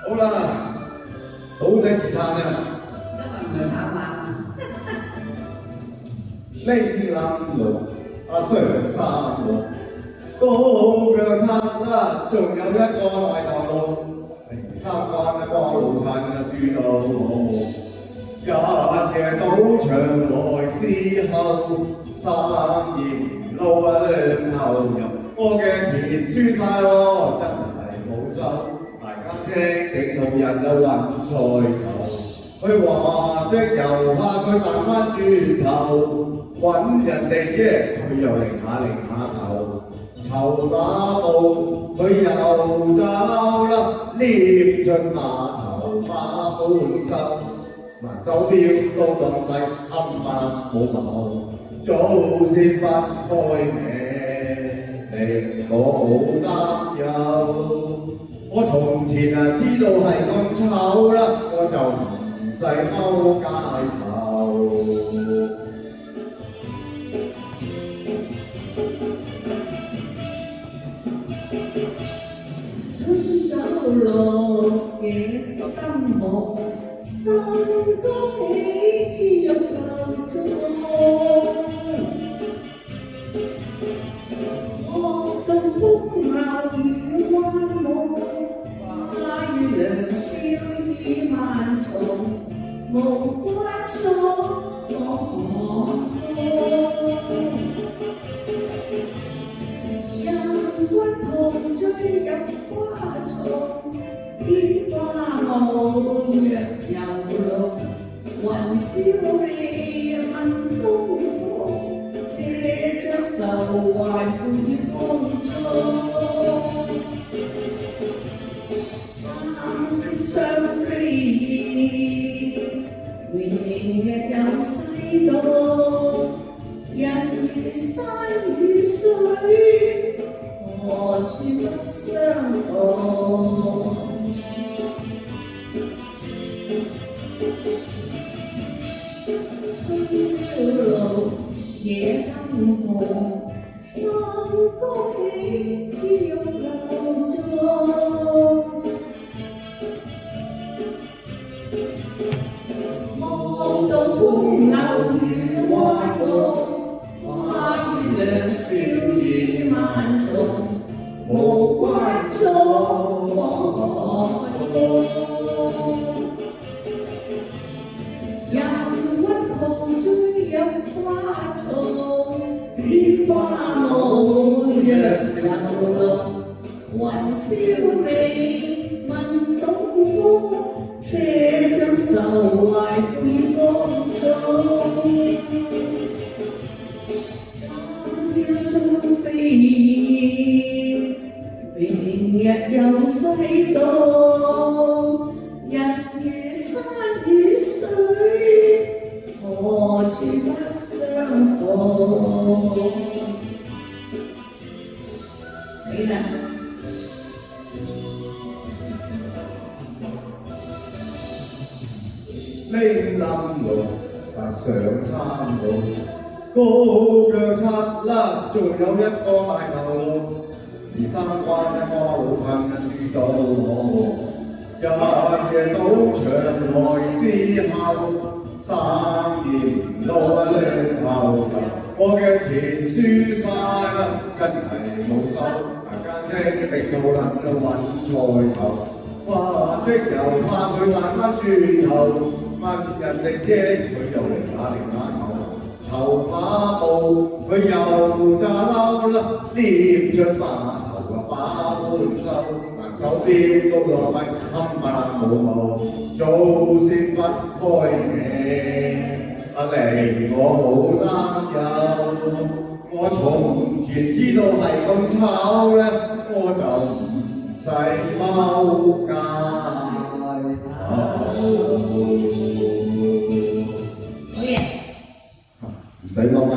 好啦，好仔自嘆啊！因為唔係跑馬。呢冧路上山路，高腳擦啦，仲有一個大頭路，零三關過路殘啊，輸到我。日夜賭場來時候，三年路兩後入，我嘅錢輸晒喎，真係冇收。大家聽極路人就揾菜頭，佢話隻油怕佢彈返轉頭，揾人哋啫，佢又擰下頭，籌碼布佢又走啦，捏盡碼頭馬本收。嗱，手錶都咁細，冚唪冇毛，早先分開名，令我好擔憂。我從前知道係咁醜啦，我就唔使勾街頭。春走落夜燈紅，心高起知入舊中。學到風流與彎舞，花與良宵已萬重，無關所講放人君同醉入花叢，天花無若遊龍，雲霄未問東風，借着愁懷伴風中。晚星相飛，明日又西東，人如山與水，何處不相同？春宵路，夜燈紅，心高起，知玉樓中。望到風流與彎舞，花與良宵已萬重，無關所講。人君陶醉入花叢，天花無若遊龍，雲霄未問東風，且將愁懷悔宮中。今宵相飛，明日又西東，人如山與水，何處不相同？你啦。呢冧路上山路，高腳擦啦，仲有一個大頭路，是三關過路殘輸到我。日夜賭場來時候，三年路兩頭入，我嘅錢輸晒啦，真係冇收。大家聽極路人就揾菜頭，哇！即又怕佢彈返轉頭。問人哋啫，佢又擰下頭，籌碼布佢又揸嬲啦，黏着碼頭啊把本收，嗱手錶都落咪冚唪冇毛，早先分開名，令我好擔憂。我從前知道係咁醜咧，我就唔使踎街頭。唔使踎街